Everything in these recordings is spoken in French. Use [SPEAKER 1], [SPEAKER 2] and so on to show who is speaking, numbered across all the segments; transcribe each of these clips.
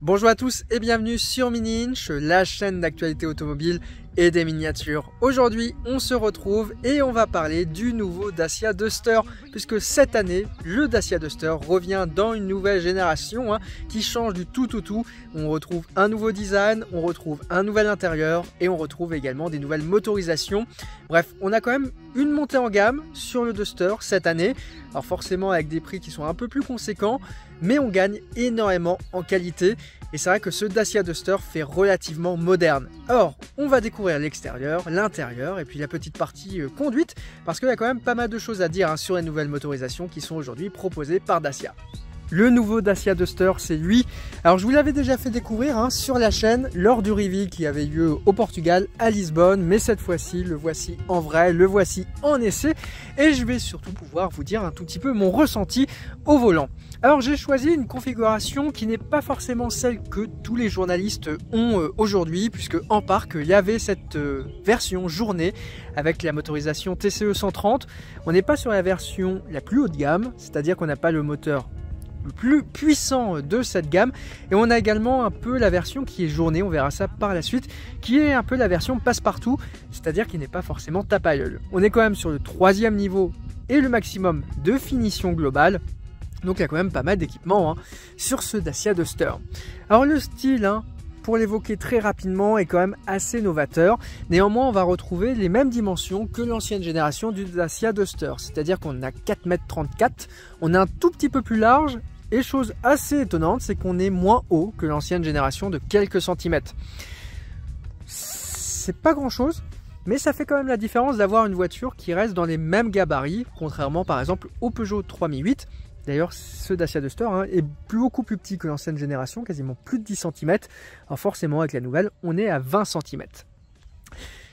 [SPEAKER 1] Bonjour à tous et bienvenue sur Mini Inch, la chaîne d'actualité automobile et des miniatures. Aujourd'hui, on se retrouve et on va parler du nouveau Dacia Duster, puisque cette année, le Dacia Duster revient dans une nouvelle génération qui change du tout. On retrouve un nouveau design, on retrouve un nouvel intérieur et on retrouve également des nouvelles motorisations. Bref, on a quand même une montée en gamme sur le Duster cette année. Alors forcément avec des prix qui sont un peu plus conséquents, mais on gagne énormément en qualité. Et c'est vrai que ce Dacia Duster fait relativement moderne. Alors, on va découvrir l'extérieur, l'intérieur et puis la petite partie conduite, parce qu'il y a quand même pas mal de choses à dire sur les nouvelles motorisations qui sont aujourd'hui proposées par Dacia. Le nouveau Dacia Duster, c'est lui. Alors je vous l'avais déjà fait découvrir sur la chaîne lors du reveal qui avait lieu au Portugal, à Lisbonne. Mais cette fois-ci, le voici en vrai, le voici en essai. Et je vais surtout pouvoir vous dire un tout petit peu mon ressenti au volant. Alors j'ai choisi une configuration qui n'est pas forcément celle que tous les journalistes ont aujourd'hui, puisque en parc il y avait cette version journée avec la motorisation TCE 130. On n'est pas sur la version la plus haut de gamme, c'est-à-dire qu'on n'a pas le moteur le plus puissant de cette gamme, et on a également un peu la version qui est journée, on verra ça par la suite, qui est un peu la version passe-partout, c'est-à-dire qui n'est pas forcément tape à l'œil. On est quand même sur le 3e niveau et le maximum de finition globale. Donc il y a quand même pas mal d'équipements sur ce Dacia Duster. Alors le style, pour l'évoquer très rapidement, est quand même assez novateur. Néanmoins, on va retrouver les mêmes dimensions que l'ancienne génération du Dacia Duster. C'est-à-dire qu'on a 4,34 m, on est un tout petit peu plus large. Et chose assez étonnante, c'est qu'on est moins haut que l'ancienne génération de quelques centimètres. C'est pas grand chose, mais ça fait quand même la différence d'avoir une voiture qui reste dans les mêmes gabarits, contrairement par exemple au Peugeot 3008. D'ailleurs, ce Dacia Duster est beaucoup plus petit que l'ancienne génération, quasiment plus de 10 cm. Alors forcément, avec la nouvelle, on est à 20 cm.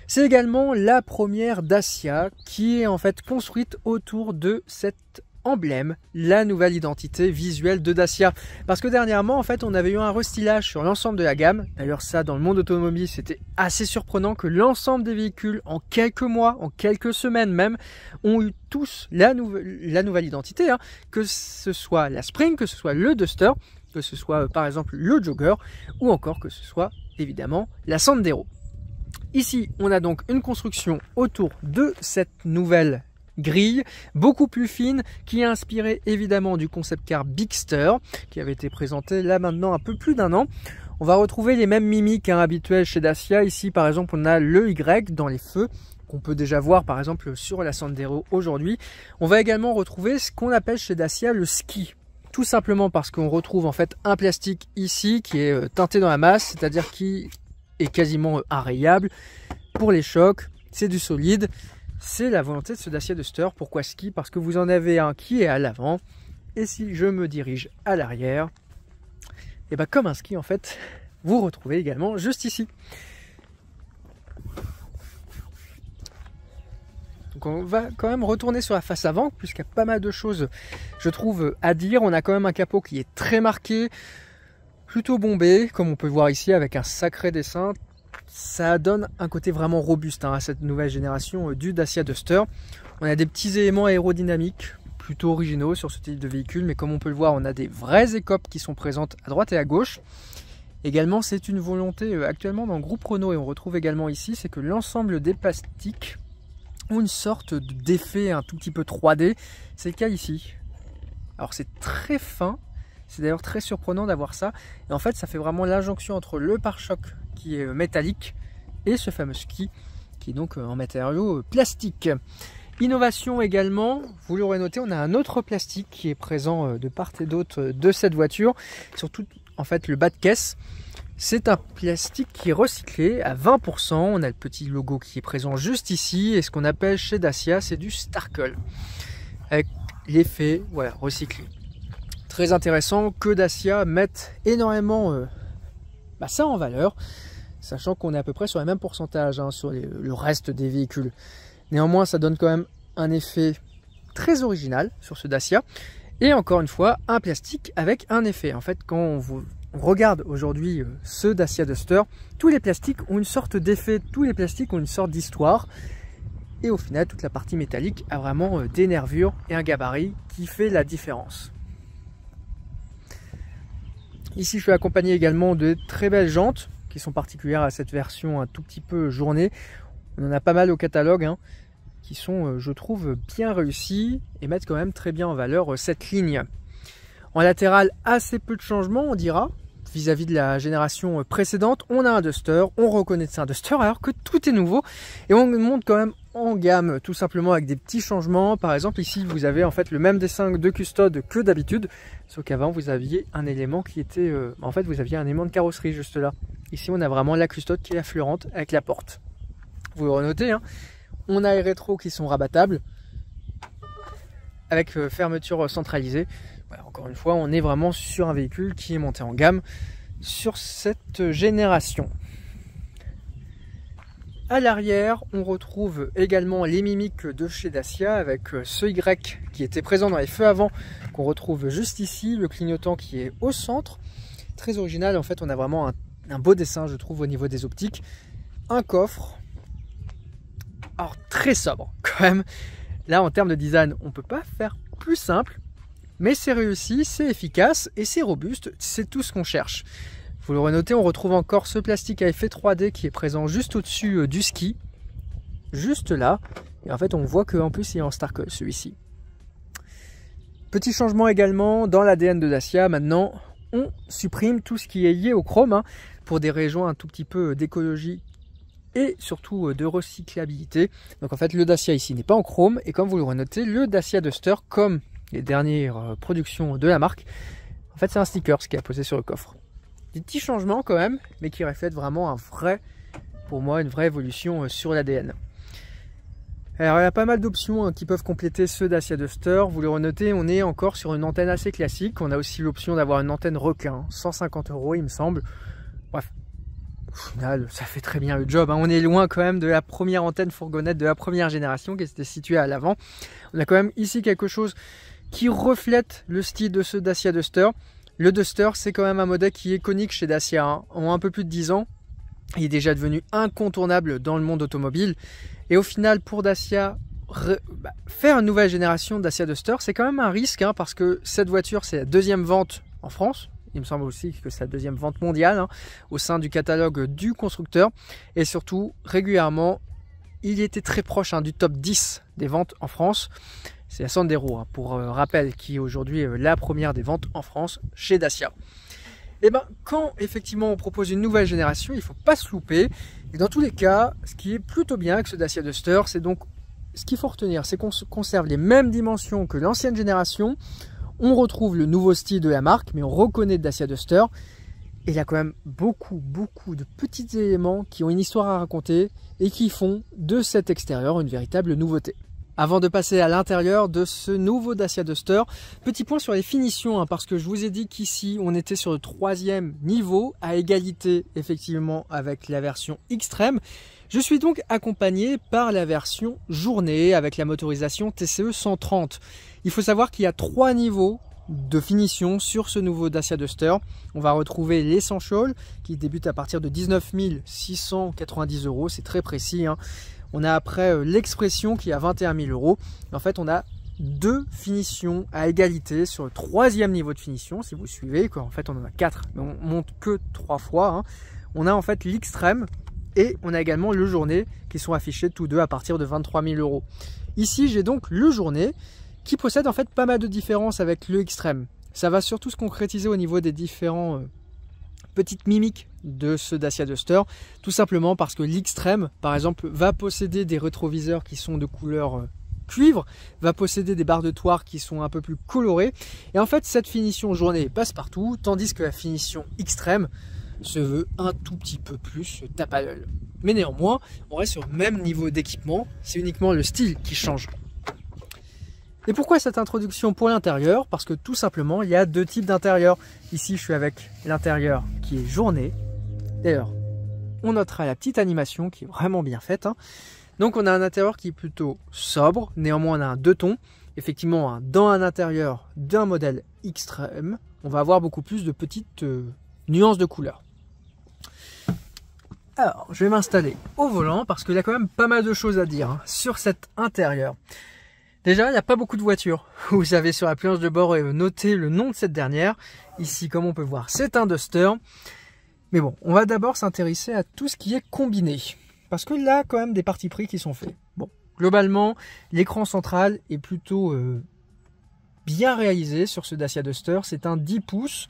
[SPEAKER 1] C'est également la première Dacia qui est en fait construite autour de cet emblème, la nouvelle identité visuelle de Dacia. Parce que dernièrement, en fait, on avait eu un restylage sur l'ensemble de la gamme. D'ailleurs, ça, dans le monde automobile, c'était assez surprenant que l'ensemble des véhicules, en quelques mois, en quelques semaines même, ont eu tous la nouvelle identité, que ce soit la Spring, que ce soit le Duster, que ce soit par exemple le Jogger, ou encore que ce soit évidemment la Sandero. Ici, on a donc une construction autour de cette nouvelle grille, beaucoup plus fine, qui est inspirée évidemment du concept car Bigster, qui avait été présenté là maintenant un peu plus d'un an. On va retrouver les mêmes mimiques habituelles chez Dacia. Ici par exemple on a le Y dans les feux, qu'on peut déjà voir par exemple sur la Sandero aujourd'hui. On va également retrouver ce qu'on appelle chez Dacia le ski. Tout simplement parce qu'on retrouve en fait un plastique ici qui est teinté dans la masse, c'est-à-dire qui est quasiment inrayable. Pour les chocs, c'est du solide. C'est la volonté de ce Dacia Duster. Pourquoi ski? Parce que vous en avez un qui est à l'avant. Et si je me dirige à l'arrière, et bien comme un ski en fait, vous retrouvez également juste ici. Donc on va quand même retourner sur la face avant, puisqu'il y a pas mal de choses, je trouve, à dire. On a quand même un capot qui est très marqué, plutôt bombé, comme on peut voir ici, avec un sacré dessin. Ça donne un côté vraiment robuste à cette nouvelle génération du Dacia Duster. On a des petits éléments aérodynamiques plutôt originaux sur ce type de véhicule, mais comme on peut le voir, on a des vraies écopes qui sont présentes à droite et à gauche. Également, c'est une volonté actuellement dans le groupe Renault, et on retrouve également ici, c'est que l'ensemble des plastiques ont une sorte d'effet un tout petit peu 3D. C'est le cas ici. Alors c'est très fin, c'est d'ailleurs très surprenant d'avoir ça. Et en fait, ça fait vraiment l'injonction entre le pare-choc qui est métallique et ce fameux ski qui est donc en matériau plastique. Innovation également, vous l'aurez noté, on a un autre plastique qui est présent de part et d'autre de cette voiture, surtout en fait le bas de caisse. C'est un plastique qui est recyclé à 20%, on a le petit logo qui est présent juste ici, et ce qu'on appelle chez Dacia c'est du Starkle, avec l'effet recyclé. Très intéressant que Dacia mette énormément ça en valeur, sachant qu'on est à peu près sur les mêmes pourcentages sur le reste des véhicules. Néanmoins, ça donne quand même un effet très original sur ce Dacia. Et encore une fois, un plastique avec un effet. En fait, quand on regarde aujourd'hui ce Dacia Duster, tous les plastiques ont une sorte d'effet, tous les plastiques ont une sorte d'histoire. Et au final, toute la partie métallique a vraiment des nervures et un gabarit qui fait la différence. Ici, je suis accompagné également de très belles jantes qui sont particulières à cette version un tout petit peu journée. On en a pas mal au catalogue, hein, qui sont, je trouve, bien réussis et mettent quand même très bien en valeur cette ligne. En latéral, assez peu de changements, on dira, vis-à-vis de la génération précédente. On a un Duster, on reconnaît que c'est un Duster, alors que tout est nouveau. Et on monte quand même en gamme, tout simplement avec des petits changements. Par exemple, ici, vous avez en fait le même dessin de custode que d'habitude, sauf qu'avant, vous aviez un élément qui était... en fait, vous aviez un élément de carrosserie juste là. Ici, on a vraiment la custode qui est affleurante avec la porte. Vous le renotez, hein. On a les rétros qui sont rabattables, avec fermeture centralisée. Voilà, encore une fois, on est vraiment sur un véhicule qui est monté en gamme sur cette génération. À l'arrière, on retrouve également les mimiques de chez Dacia avec ce Y qui était présent dans les feux avant, qu'on retrouve juste ici, le clignotant qui est au centre. Très original, en fait, on a vraiment un beau dessin, je trouve, au niveau des optiques. Un coffre, alors très sobre quand même. Là, en termes de design, on ne peut pas faire plus simple. Mais c'est réussi, c'est efficace et c'est robuste, c'est tout ce qu'on cherche. Vous le renotez, on retrouve encore ce plastique à effet 3D qui est présent juste au-dessus du ski, juste là. Et en fait, on voit qu'en plus, il est en Starcoil celui-ci. Petit changement également dans l'ADN de Dacia. Maintenant, on supprime tout ce qui est lié au chrome, hein, pour des raisons un tout petit peu d'écologie et surtout de recyclabilité. Donc en fait, le Dacia ici n'est pas en chrome. Et comme vous le renotez, le Dacia Duster, comme les dernières productions de la marque, en fait c'est un sticker qui est posé sur le coffre. Des petits changements quand même, mais qui reflètent vraiment pour moi, une vraie évolution sur l'ADN. Alors il y a pas mal d'options qui peuvent compléter ce Dacia Duster. Vous le renotez, on est encore sur une antenne assez classique. On a aussi l'option d'avoir une antenne requin, 150 € il me semble. Bref, au final ça fait très bien le job, hein. On est loin quand même de la première antenne fourgonnette de la première génération qui était située à l'avant. On a quand même ici quelque chose qui reflète le style de ce Dacia Duster. Le Duster, c'est quand même un modèle qui est iconique chez Dacia, hein. En un peu plus de 10 ans, il est déjà devenu incontournable dans le monde automobile. Et au final, pour Dacia, faire une nouvelle génération de Dacia Duster, c'est quand même un risque, hein, parce que cette voiture, c'est la deuxième vente en France. Il me semble aussi que c'est la deuxième vente mondiale, hein, au sein du catalogue du constructeur. Et surtout, régulièrement, il était très proche, hein, du top 10 des ventes en France. C'est la Sandero, hein, pour rappel, qui est aujourd'hui la première des ventes en France chez Dacia. Et ben, quand effectivement on propose une nouvelle génération, il ne faut pas se louper. Et dans tous les cas, ce qui est plutôt bien avec ce Dacia Duster, c'est donc, ce qu'il faut retenir, c'est qu'on conserve les mêmes dimensions que l'ancienne génération. On retrouve le nouveau style de la marque, mais on reconnaît le Dacia Duster. Et il y a quand même beaucoup de petits éléments qui ont une histoire à raconter et qui font de cet extérieur une véritable nouveauté. Avant de passer à l'intérieur de ce nouveau Dacia Duster, petit point sur les finitions, hein, parce que je vous ai dit qu'ici on était sur le 3e niveau, à égalité effectivement avec la version Extreme. Je suis donc accompagné par la version journée avec la motorisation TCE 130. Il faut savoir qu'il y a 3 niveaux de finition sur ce nouveau Dacia Duster. On va retrouver l'Essential qui débute à partir de 19 690 €, c'est très précis, hein. On a après l'Expression qui est à 21 000 €. En fait, on a 2 finitions à égalité sur le 3e niveau de finition, si vous suivez. Quoi. En fait, on en a 4, mais on monte que 3 fois, hein. On a en fait l'Extreme et on a également le Journée qui sont affichés tous deux à partir de 23 000 €. Ici, j'ai donc le Journée qui possède en fait pas mal de différences avec le Extreme. Ça va surtout se concrétiser au niveau des différents petites mimiques de ce Dacia Duster, tout simplement parce que l'Extreme, par exemple, va posséder des rétroviseurs qui sont de couleur cuivre, va posséder des barres de toire qui sont un peu plus colorées, et en fait cette finition journée passe partout, tandis que la finition Extreme se veut un tout petit peu plus tape à l'œil. Mais néanmoins, on reste sur le même niveau d'équipement, c'est uniquement le style qui change. Et pourquoi cette introduction pour l'intérieur? Parce que tout simplement, il y a 2 types d'intérieur. Ici, je suis avec l'intérieur qui est journée. D'ailleurs, on notera la petite animation qui est vraiment bien faite, hein. Donc, on a un intérieur qui est plutôt sobre. Néanmoins, on a un 2 tons. Effectivement, hein, dans un intérieur d'un modèle Extreme, on va avoir beaucoup plus de petites nuances de couleurs. Alors, je vais m'installer au volant parce qu'il y a quand même pas mal de choses à dire, hein, sur cet intérieur. Déjà, il n'y a pas beaucoup de voitures. Vous avez sur la planche de bord noté le nom de cette dernière. Ici, comme on peut voir, c'est un Duster. Mais bon, on va d'abord s'intéresser à tout ce qui est combiné. Parce que là, quand même, des partis pris qui sont faits. Bon, globalement, l'écran central est plutôt bien réalisé sur ce Dacia Duster. C'est un 10 pouces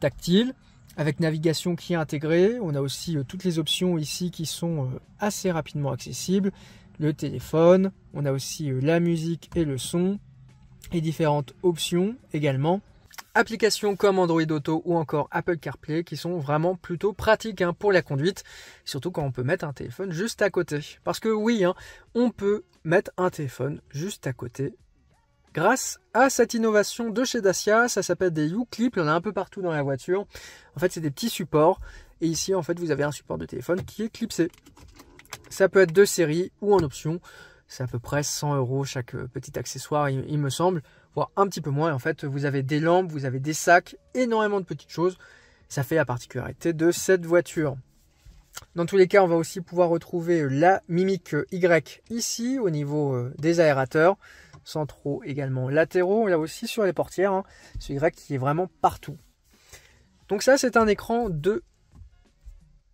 [SPEAKER 1] tactile avec navigation qui est intégrée. On a aussi toutes les options ici qui sont assez rapidement accessibles. Le téléphone, on a aussi la musique et le son, et différentes options également. Applications comme Android Auto ou encore Apple CarPlay qui sont vraiment plutôt pratiques pour la conduite, surtout quand on peut mettre un téléphone juste à côté. Parce que oui, on peut mettre un téléphone juste à côté grâce à cette innovation de chez Dacia. Ça s'appelle des U-Clips, il y en a un peu partout dans la voiture. En fait, c'est des petits supports et ici, en fait, vous avez un support de téléphone qui est clipsé. Ça peut être de série ou en option. C'est à peu près 100 € chaque petit accessoire, il me semble, voire un petit peu moins. Et en fait, vous avez des lampes, vous avez des sacs, énormément de petites choses. Ça fait la particularité de cette voiture. Dans tous les cas, on va aussi pouvoir retrouver la Mimic Y ici, au niveau des aérateurs, centraux également latéraux. Là aussi sur les portières, ce Y qui est vraiment partout. Donc ça, c'est un écran de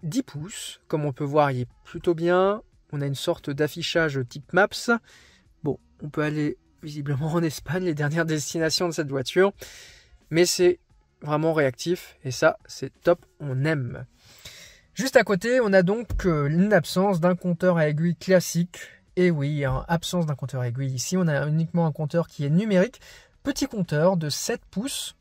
[SPEAKER 1] 10 pouces, comme on peut voir, il est plutôt bien. On a une sorte d'affichage type Maps. Bon, on peut aller visiblement en Espagne, les dernières destinations de cette voiture. Mais c'est vraiment réactif et ça, c'est top, on aime. Juste à côté, on a donc une absence d'un compteur à aiguille classique. Et oui, absence d'un compteur à aiguille. Ici, on a uniquement un compteur qui est numérique. Petit compteur de 7 pouces.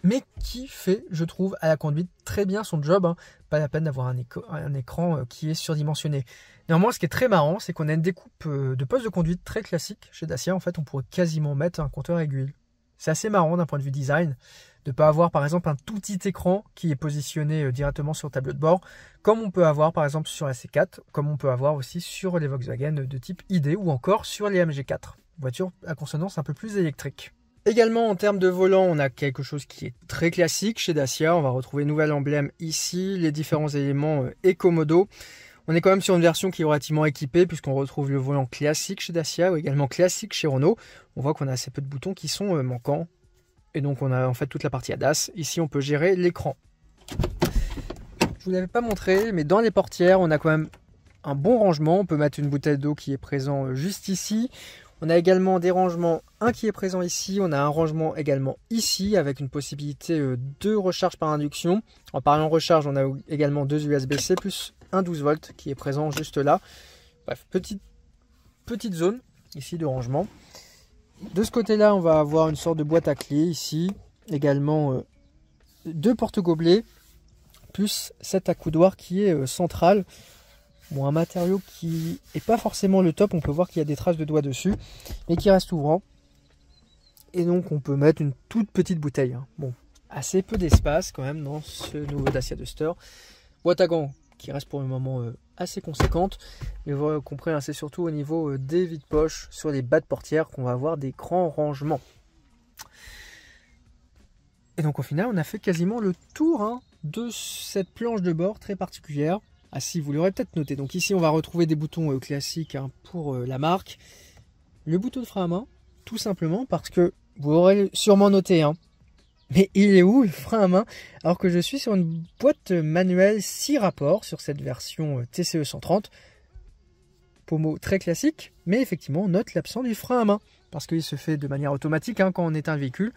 [SPEAKER 1] Mais qui fait, je trouve, à la conduite très bien son job. Pas la peine d'avoir un écran qui est surdimensionné. Néanmoins, ce qui est très marrant, c'est qu'on a une découpe de poste de conduite très classique chez Dacia. En fait, on pourrait quasiment mettre un compteur à aiguille. C'est assez marrant d'un point de vue design, de ne pas avoir par exemple un tout petit écran qui est positionné directement sur le tableau de bord, comme on peut avoir par exemple sur la C4, comme on peut avoir aussi sur les Volkswagen de type ID ou encore sur les MG4. Voiture à consonance un peu plus électrique. Également en termes de volant, on a quelque chose qui est très classique chez Dacia. On va retrouver nouvel emblème ici, les différents éléments Ecomodo. On est quand même sur une version qui est relativement équipée puisqu'on retrouve le volant classique chez Dacia ou également classique chez Renault. On voit qu'on a assez peu de boutons qui sont manquants. Et donc on a en fait toute la partie ADAS. Ici on peut gérer l'écran. Je vous l'avais pas montré, mais dans les portières, on a quand même un bon rangement. On peut mettre une bouteille d'eau qui est présent juste ici. On a également des rangements, un qui est présent ici, on a un rangement également ici avec une possibilité de recharge par induction. En parlant recharge, on a également deux USB-C plus un 12 volts qui est présent juste là. Bref, petite zone ici de rangement. De ce côté-là, on va avoir une sorte de boîte à clés ici, également deux porte-gobelets plus cet accoudoir qui est central. Bon, un matériau qui n'est pas forcément le top, on peut voir qu'il y a des traces de doigts dessus, mais qui reste ouvrant. Et donc on peut mettre une toute petite bouteille. Bon, assez peu d'espace quand même dans ce nouveau Dacia Duster. Boîte à gants qui reste pour le moment assez conséquente. Mais vous aurez compris, c'est surtout au niveau des vides-poches sur les bas de portière qu'on va avoir des grands rangements. Et donc au final, on a fait quasiment le tour de cette planche de bord très particulière. Ah si, vous l'aurez peut-être noté. Donc ici, on va retrouver des boutons classiques pour la marque. Le bouton de frein à main, tout simplement parce que vous l'aurez sûrement noté. Mais il est où le frein à main? Alors que je suis sur une boîte manuelle 6 rapports sur cette version TCE 130. Pommeau très classique, mais effectivement, on note l'absence du frein à main. Parce qu'il se fait de manière automatique quand on éteint le véhicule.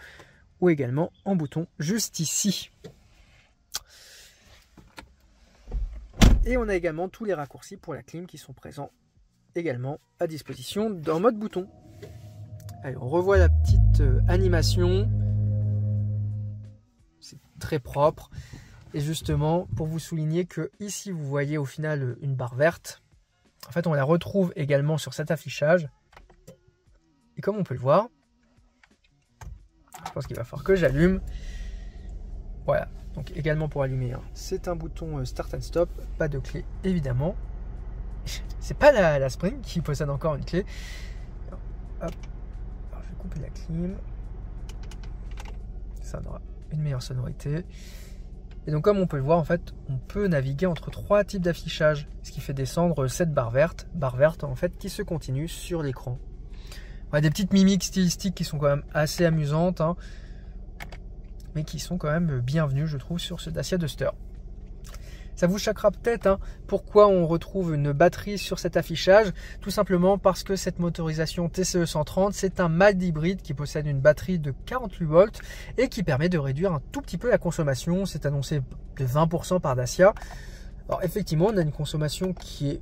[SPEAKER 1] Ou également en bouton juste ici. Et on a également tous les raccourcis pour la clim qui sont présents également à disposition dans mode bouton. Allez, on revoit la petite animation. C'est très propre. Et justement, pour vous souligner que ici, vous voyez au final une barre verte. En fait, on la retrouve également sur cet affichage. Et comme on peut le voir, je pense qu'il va falloir que j'allume. Voilà. Donc également pour allumer, c'est un bouton Start and Stop, pas de clé évidemment. C'est pas la Spring qui possède encore une clé. Alors, hop. Alors, je vais couper la clim. Ça aura une meilleure sonorité. Et donc comme on peut le voir, en fait, on peut naviguer entre trois types d'affichage, ce qui fait descendre cette barre verte en fait qui se continue sur l'écran. Ouais, des petites mimiques stylistiques qui sont quand même assez amusantes, hein, mais qui sont quand même bienvenues, je trouve, sur ce Dacia Duster. Ça vous choquera peut-être, hein, pourquoi on retrouve une batterie sur cet affichage. Tout simplement parce que cette motorisation TCE 130, c'est un mild hybride qui possède une batterie de 48 volts et qui permet de réduire un tout petit peu la consommation. C'est annoncé de 20% par Dacia. Alors effectivement, on a une consommation qui est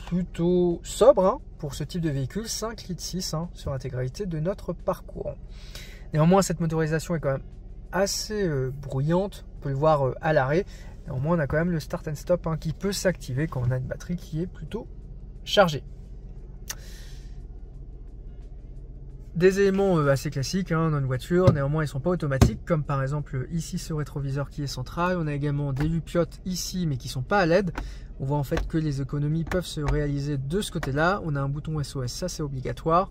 [SPEAKER 1] plutôt sobre, hein, pour ce type de véhicule, 5,6 litres, hein, sur l'intégralité de notre parcours. Néanmoins, cette motorisation est quand même assez bruyante. On peut le voir à l'arrêt. Néanmoins, on a quand même le start and stop, hein, qui peut s'activer quand on a une batterie qui est plutôt chargée. Des éléments assez classiques, hein, dans une voiture, néanmoins ils ne sont pas automatiques, comme par exemple ici ce rétroviseur qui est central. On a également des lupiotes ici mais qui ne sont pas à LED. On voit en fait que les économies peuvent se réaliser de ce côté-là. On a un bouton SOS, ça c'est obligatoire.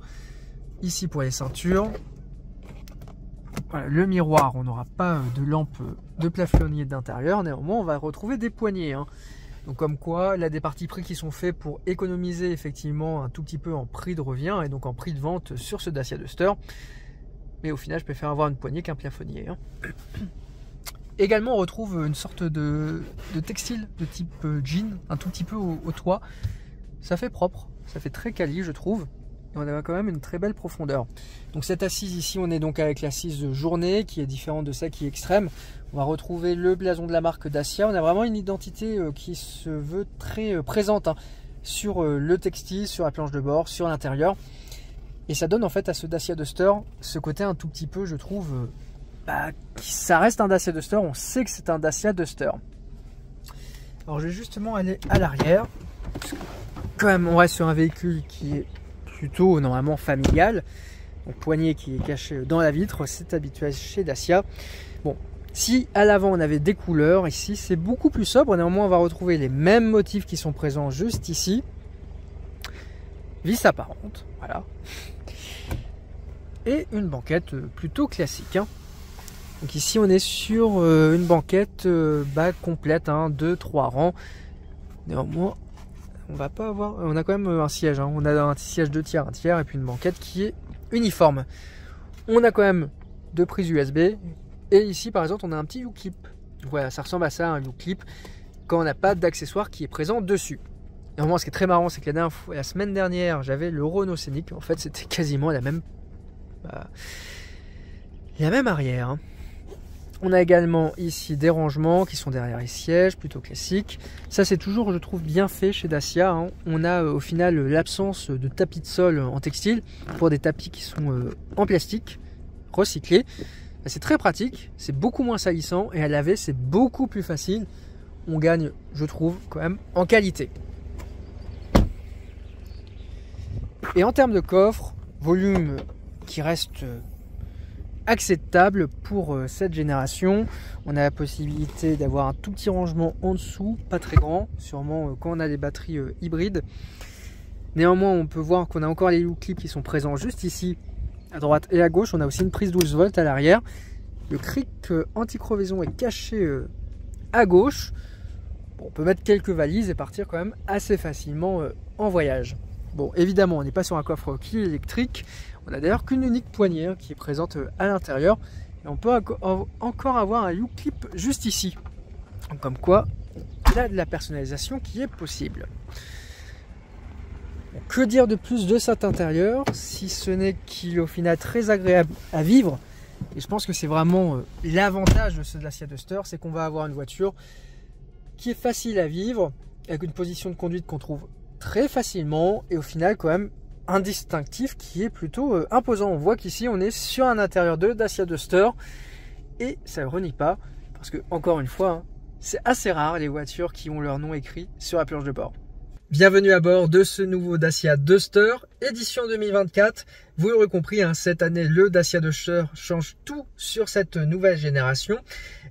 [SPEAKER 1] Ici pour les ceintures. Voilà, le miroir, on n'aura pas de lampe de plafonnier d'intérieur, néanmoins on va retrouver des poignées, hein. Donc comme quoi, là des parties pris qui sont faits pour économiser effectivement un tout petit peu en prix de revient et donc en prix de vente sur ce Dacia Duster. Mais au final, je préfère avoir une poignée qu'un plafonnier, hein. Également, on retrouve une sorte de textile de type jean, un tout petit peu au toit. Ça fait propre, ça fait très quali, je trouve. Et on a quand même une très belle profondeur. Donc cette assise ici, on est donc avec l'assise journée qui est différente de celle qui est extrême. On va retrouver le blason de la marque Dacia. On a vraiment une identité qui se veut très présente, hein, sur le textile, sur la planche de bord, sur l'intérieur. Et ça donne en fait à ce Dacia Duster ce côté un tout petit peu, je trouve, ça reste un Dacia Duster. On sait que c'est un Dacia Duster. Alors je vais justement aller à l'arrière. Quand même, on reste sur un véhicule qui est plutôt normalement familial. Donc poignée qui est cachée dans la vitre, c'est habituel chez Dacia. Bon, si à l'avant on avait des couleurs, ici c'est beaucoup plus sobre. Néanmoins, on va retrouver les mêmes motifs qui sont présents juste ici. Vis apparente, voilà. Et une banquette plutôt classique, hein. Donc ici on est sur une banquette complète, hein, de 3 rangs. Néanmoins, on va pas avoir, on a quand même un siège, hein. On a un siège 2 tiers, 1 tiers et puis une banquette qui est uniforme. On a quand même 2 prises USB et ici par exemple on a un petit U-clip. Voilà, ça ressemble à ça, un U-clip, quand on n'a pas d'accessoire qui est présent dessus. Néanmoins, ce qui est très marrant, c'est que la semaine dernière j'avais le Renault Scénic. En fait, c'était quasiment la même arrière, hein. On a également ici des rangements qui sont derrière les sièges, plutôt classiques. Ça, c'est toujours, je trouve, bien fait chez Dacia, hein. On a au final l'absence de tapis de sol en textile pour des tapis qui sont en plastique, recyclés. C'est très pratique, c'est beaucoup moins salissant et à laver, c'est beaucoup plus facile. On gagne, je trouve, quand même en qualité. Et en termes de coffre, volume qui reste acceptable pour cette génération. On a la possibilité d'avoir un tout petit rangement en dessous, pas très grand, sûrement quand on a des batteries hybrides. Néanmoins, on peut voir qu'on a encore les U-clips qui sont présents juste ici, à droite et à gauche. On a aussi une prise 12 volts à l'arrière. Le cric anti-crevaison est caché à gauche. Bon, on peut mettre quelques valises et partir quand même assez facilement en voyage. Bon, évidemment, on n'est pas sur un coffre qui est électrique. On a d'ailleurs qu'une unique poignée, hein, qui est présente à l'intérieur. Et on peut encore avoir un U-clip juste ici. Donc, comme quoi, il y a de la personnalisation qui est possible. Bon, que dire de plus de cet intérieur, si ce n'est qu'il est au final très agréable à vivre. Et je pense que c'est vraiment l'avantage de ce Dacia Duster, c'est qu'on va avoir une voiture qui est facile à vivre, avec une position de conduite qu'on trouve très facilement, et au final quand même un distinctif qui est plutôt imposant. On voit qu'ici on est sur un intérieur de Dacia Duster, et ça ne renie pas, parce que encore une fois, hein, c'est assez rare les voitures qui ont leur nom écrit sur la planche de bord. Bienvenue à bord de ce nouveau Dacia Duster, édition 2024. Vous l'aurez compris, hein, cette année, le Dacia Duster change tout sur cette nouvelle génération.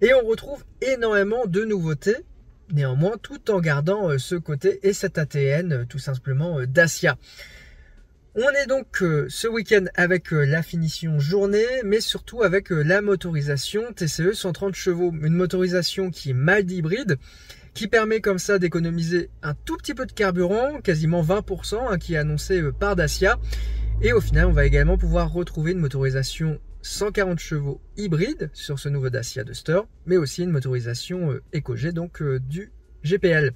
[SPEAKER 1] Et on retrouve énormément de nouveautés, néanmoins, tout en gardant ce côté et cet ATN, tout simplement, Dacia. On est donc ce week-end avec la finition journée, mais surtout avec la motorisation TCE 130 chevaux. Une motorisation qui est mild hybride, qui permet comme ça d'économiser un tout petit peu de carburant, quasiment 20%, hein, qui est annoncé par Dacia. Et au final, on va également pouvoir retrouver une motorisation 140 chevaux hybride sur ce nouveau Dacia Duster, mais aussi une motorisation EcoG, donc du GPL.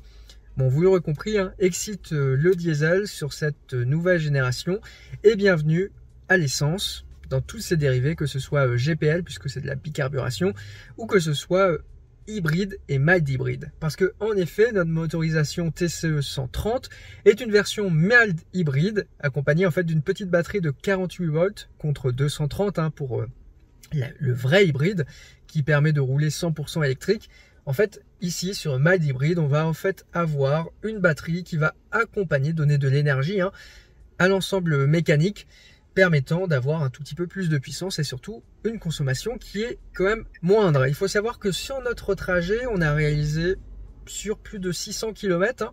[SPEAKER 1] Bon, vous l'aurez compris, hein, excite le diesel sur cette nouvelle génération et bienvenue à l'essence dans tous ses dérivés, que ce soit GPL puisque c'est de la bicarburation ou que ce soit hybride et mild hybride. Parce que en effet, notre motorisation TCE 130 est une version mild hybride accompagnée en fait d'une petite batterie de 48 volts contre 230 hein, pour le vrai hybride qui permet de rouler 100% électrique. En fait, ici sur mild hybride, on va en fait avoir une batterie qui va accompagner, donner de l'énergie hein, à l'ensemble mécanique, permettant d'avoir un tout petit peu plus de puissance et surtout une consommation qui est quand même moindre. Il faut savoir que sur notre trajet, on a réalisé sur plus de 600 km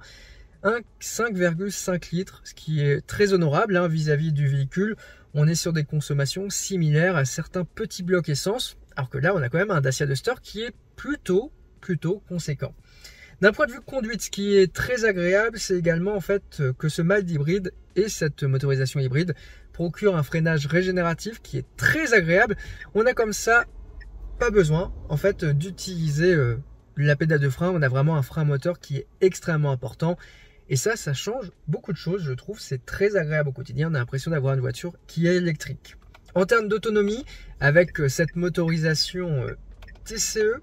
[SPEAKER 1] un 5,5 litres, ce qui est très honorable hein, vis-à-vis du véhicule. On est sur des consommations similaires à certains petits blocs essence, alors que là, on a quand même un Dacia Duster qui est plutôt conséquent. D'un point de vue conduite, ce qui est très agréable, c'est également en fait que ce mild hybride et cette motorisation hybride procure un freinage régénératif qui est très agréable. On a comme ça pas besoin en fait d'utiliser la pédale de frein. On a vraiment un frein moteur qui est extrêmement important et ça change beaucoup de choses. Je trouve c'est très agréable au quotidien. On a l'impression d'avoir une voiture qui est électrique. En termes d'autonomie, avec cette motorisation TCE,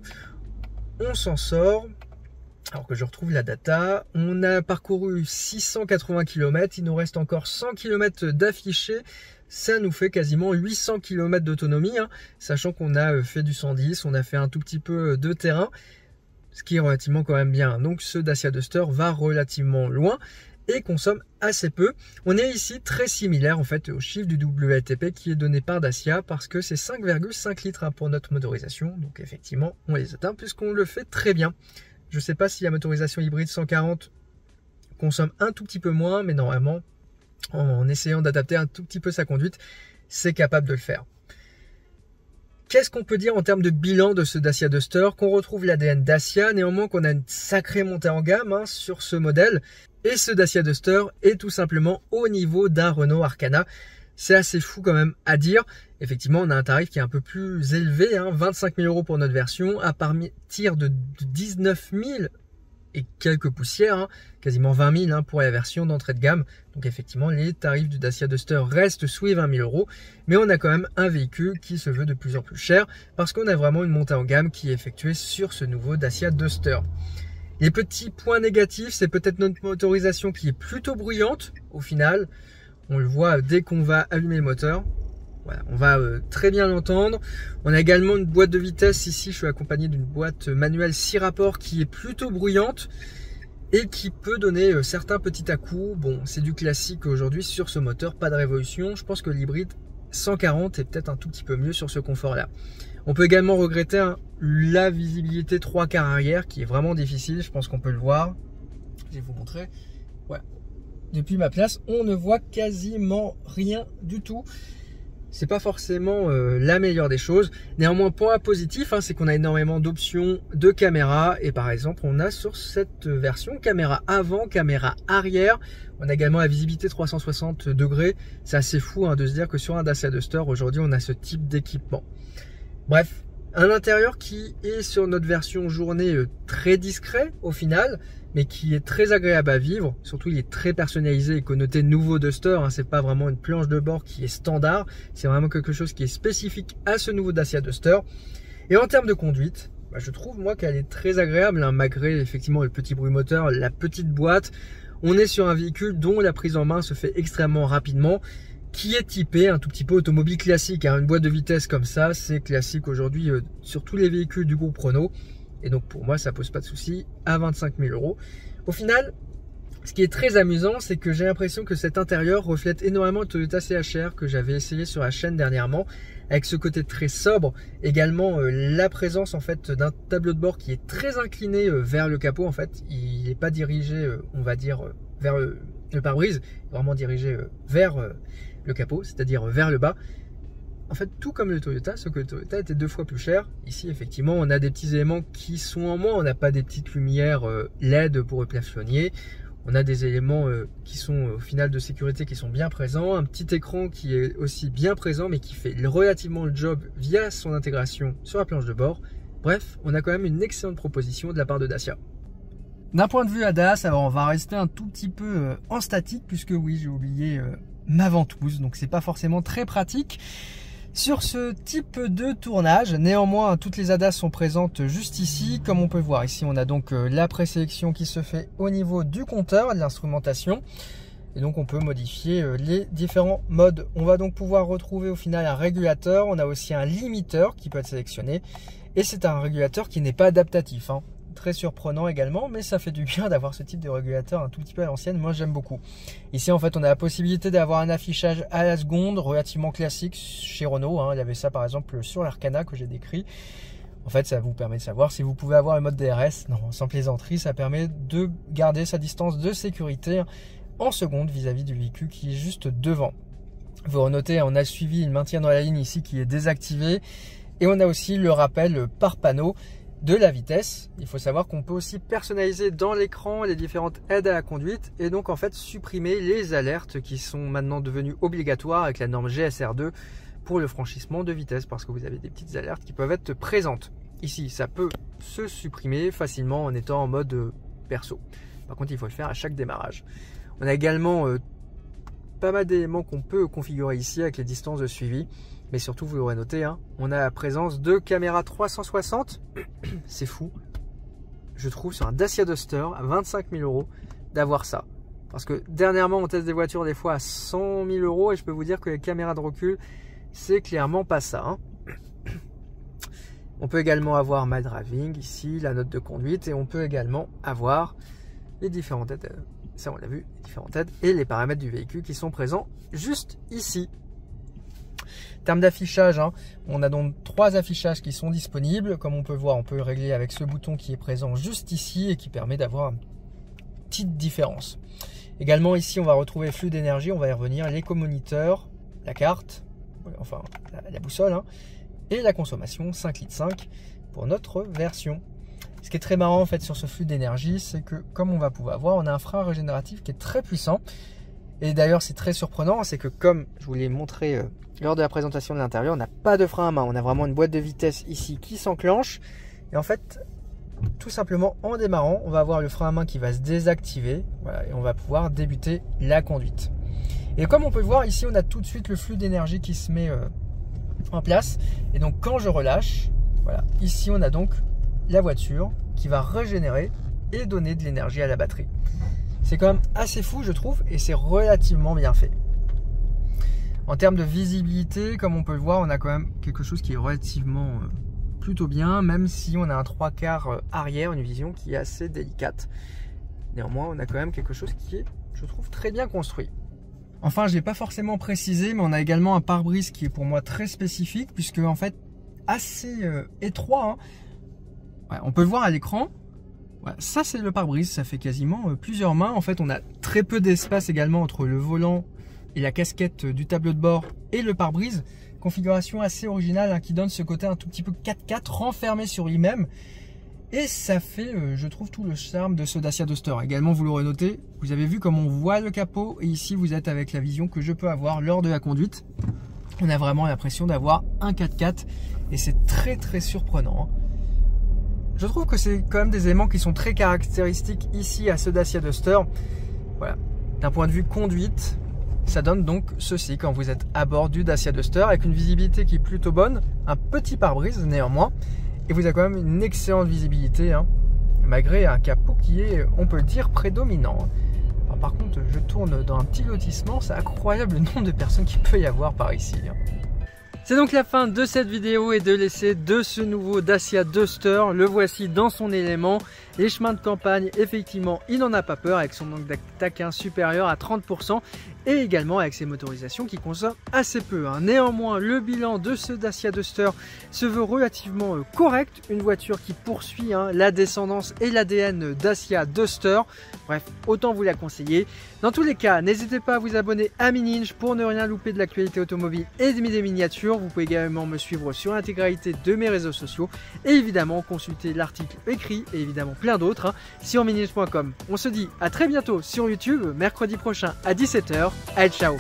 [SPEAKER 1] on s'en sort. Alors que je retrouve la data, on a parcouru 680 km, il nous reste encore 100 km d'affichés, ça nous fait quasiment 800 km d'autonomie, hein, sachant qu'on a fait du 110, on a fait un tout petit peu de terrain, ce qui est relativement quand même bien. Donc ce Dacia Duster va relativement loin et consomme assez peu. On est ici très similaire en fait au chiffre du WLTP qui est donné par Dacia parce que c'est 5,5 litres hein, pour notre motorisation, donc effectivement on les atteint puisqu'on le fait très bien. Je ne sais pas si la motorisation hybride 140 consomme un tout petit peu moins, mais normalement, en essayant d'adapter un tout petit peu sa conduite, c'est capable de le faire. Qu'est-ce qu'on peut dire en termes de bilan de ce Dacia Duster? Qu'on retrouve l'ADN Dacia, néanmoins qu'on a une sacrée montée en gamme hein, sur ce modèle. Et ce Dacia Duster est tout simplement au niveau d'un Renault Arcana. C'est assez fou quand même à dire. Effectivement, on a un tarif qui est un peu plus élevé, hein, 25 000 € pour notre version, à partir de 19 000 et quelques poussières, hein, quasiment 20 000 hein, pour la version d'entrée de gamme. Donc effectivement, les tarifs du Dacia Duster restent sous les 20 000 €, mais on a quand même un véhicule qui se veut de plus en plus cher parce qu'on a vraiment une montée en gamme qui est effectuée sur ce nouveau Dacia Duster. Les petits points négatifs, c'est peut-être notre motorisation qui est plutôt bruyante au final. On le voit dès qu'on va allumer le moteur. Voilà, on va très bien l'entendre. On a également une boîte de vitesse. Ici, je suis accompagné d'une boîte manuelle 6 rapports qui est plutôt bruyante et qui peut donner certains petits à-coups. Bon, c'est du classique aujourd'hui sur ce moteur, pas de révolution. Je pense que l'hybride 140 est peut-être un tout petit peu mieux sur ce confort-là. On peut également regretter hein, la visibilité 3/4 arrière qui est vraiment difficile. Je pense qu'on peut le voir. Je vais vous montrer. Ouais. Depuis ma place, on ne voit quasiment rien du tout. C'est pas forcément la meilleure des choses. Néanmoins, point positif, hein, c'est qu'on a énormément d'options de caméra. Et par exemple, on a sur cette version caméra avant, caméra arrière. On a également la visibilité 360 degrés. C'est assez fou hein, de se dire que sur un Dacia Duster, aujourd'hui, on a ce type d'équipement. Bref, un intérieur qui est sur notre version journée très discret au final, mais qui est très agréable à vivre. Surtout, il est très personnalisé et connoté nouveau Duster. Hein, c'est pas vraiment une planche de bord qui est standard. C'est vraiment quelque chose qui est spécifique à ce nouveau Dacia Duster. Et en termes de conduite, je trouve moi qu'elle est très agréable, hein, malgré effectivement le petit bruit moteur, la petite boîte. On est sur un véhicule dont la prise en main se fait extrêmement rapidement, qui est typé un tout petit peu automobile classique. Hein. Une boîte de vitesse comme ça, c'est classique aujourd'hui sur tous les véhicules du groupe Renault. Et donc pour moi, ça pose pas de souci à 25 000 €. Au final, ce qui est très amusant, c'est que j'ai l'impression que cet intérieur reflète énormément le Toyota CHR que j'avais essayé sur la chaîne dernièrement, avec ce côté très sobre. Également la présence en fait d'un tableau de bord qui est très incliné vers le capot. En fait, il n'est pas dirigé, on va dire, vers le pare-brise, vraiment dirigé vers le capot, c'est-à-dire vers le bas. En fait, tout comme le Toyota, sauf que le Toyota était 2 fois plus cher. Ici, effectivement, on a des petits éléments qui sont en moins. On n'a pas des petites lumières LED pour le plafonnier. On a des éléments qui sont au final de sécurité qui sont bien présents, un petit écran qui est aussi bien présent mais qui fait relativement le job via son intégration sur la planche de bord. Bref, on a quand même une excellente proposition de la part de Dacia. D'un point de vue ADAS, alors on va rester un tout petit peu en statique puisque oui, j'ai oublié ma ventouse, donc c'est pas forcément très pratique sur ce type de tournage. Néanmoins, toutes les ADAS sont présentes juste ici. Comme on peut voir ici, on a donc la présélection qui se fait au niveau du compteur, de l'instrumentation. Et donc on peut modifier les différents modes. On va donc pouvoir retrouver au final un régulateur. On a aussi un limiteur qui peut être sélectionné. Et c'est un régulateur qui n'est pas adaptatif, hein. Très surprenant également, mais ça fait du bien d'avoir ce type de régulateur un tout petit peu à l'ancienne. Moi j'aime beaucoup. Ici en fait on a la possibilité d'avoir un affichage à la seconde relativement classique chez Renault, hein. Il y avait ça par exemple sur l'Arcana que j'ai décrit. En fait ça vous permet de savoir si vous pouvez avoir le mode DRS. Non, sans plaisanterie, ça permet de garder sa distance de sécurité en seconde vis-à-vis du véhicule qui est juste devant. Vous notez, on a suivi le maintien dans la ligne ici qui est désactivé, et on a aussi le rappel par panneau de la vitesse. Il faut savoir qu'on peut aussi personnaliser dans l'écran les différentes aides à la conduite et donc en fait supprimer les alertes qui sont maintenant devenues obligatoires avec la norme GSR2 pour le franchissement de vitesse, parce que vous avez des petites alertes qui peuvent être présentes. Ici, ça peut se supprimer facilement en étant en mode perso. Par contre, il faut le faire à chaque démarrage. On a également pas mal d'éléments qu'on peut configurer ici avec les distances de suivi. Mais surtout, vous l'aurez noté, hein, on a la présence de caméras 360. C'est fou, je trouve, sur un Dacia Duster à 25 000 € d'avoir ça. Parce que dernièrement, on teste des voitures des fois à 100 000 € et je peux vous dire que les caméras de recul, c'est clairement pas ça, hein. On peut également avoir My Driving ici, la note de conduite, et on peut également avoir les différentes aides. Ça, on l'a vu, les différentes aides et les paramètres du véhicule qui sont présents juste ici. En termes d'affichage, hein, on a donc 3 affichages qui sont disponibles. Comme on peut voir, on peut le régler avec ce bouton qui est présent juste ici et qui permet d'avoir une petite différence. Également ici, on va retrouver flux d'énergie, on va y revenir, l'éco-moniteur, la carte, enfin la boussole, hein, et la consommation 5,5 litres pour notre version. Ce qui est très marrant en fait sur ce flux d'énergie, c'est que comme on va pouvoir voir, on a un frein régénératif qui est très puissant. Et d'ailleurs, c'est très surprenant, c'est que comme je vous l'ai montré lors de la présentation de l'intérieur, on n'a pas de frein à main. On a vraiment une boîte de vitesse ici qui s'enclenche. Et en fait, tout simplement en démarrant, on va avoir le frein à main qui va se désactiver. Voilà, et on va pouvoir débuter la conduite. Et comme on peut le voir ici, on a tout de suite le flux d'énergie qui se met en place. Et donc quand je relâche, voilà, ici on a donc la voiture qui va régénérer et donner de l'énergie à la batterie. C'est quand même assez fou, je trouve, et c'est relativement bien fait. En termes de visibilité, comme on peut le voir, on a quand même quelque chose qui est relativement plutôt bien, même si on a un 3/4 arrière, une vision qui est assez délicate. Néanmoins, on a quand même quelque chose qui est, je trouve, très bien construit. Enfin, je n'ai pas forcément précisé, mais on a également un pare-brise qui est pour moi très spécifique, puisque en fait, assez étroit, hein. Ouais, on peut le voir à l'écran. Ouais, ça, c'est le pare-brise, ça fait quasiment plusieurs mains. En fait, on a très peu d'espace également entre le volant et la casquette du tableau de bord et le pare-brise. Configuration assez originale, hein, qui donne ce côté un tout petit peu 4x4 renfermé sur lui-même. Et ça fait, je trouve, tout le charme de ce Dacia Duster. Également, vous l'aurez noté, vous avez vu comme on voit le capot. Et ici, vous êtes avec la vision que je peux avoir lors de la conduite. On a vraiment l'impression d'avoir un 4x4 et c'est très très surprenant, hein. Je trouve que c'est quand même des éléments qui sont très caractéristiques ici à ce Dacia Duster. Voilà. D'un point de vue conduite, ça donne donc ceci quand vous êtes à bord du Dacia Duster avec une visibilité qui est plutôt bonne, un petit pare-brise néanmoins, et vous avez quand même une excellente visibilité, hein, malgré un capot qui est, on peut le dire, prédominant. Alors, par contre, je tourne dans un petit lotissement, c'est incroyable le nombre de personnes qu'il peut y avoir par ici, hein. C'est donc la fin de cette vidéo et de l'essai de ce nouveau Dacia Duster. Le voici dans son élément. Les chemins de campagne, effectivement, il n'en a pas peur avec son manque d'attaque supérieur à 30%. et également avec ses motorisations qui consomment assez peu, hein. Néanmoins, le bilan de ce Dacia Duster se veut relativement correct, une voiture qui poursuit la descendance et l'ADN Dacia Duster. Bref, autant vous la conseiller. Dans tous les cas, n'hésitez pas à vous abonner à Mininj pour ne rien louper de l'actualité automobile et des miniatures. Vous pouvez également me suivre sur l'intégralité de mes réseaux sociaux et évidemment consulter l'article écrit et évidemment plein d'autres sur mininj.com. On se dit à très bientôt sur YouTube, mercredi prochain à 17 h. Allez, ciao!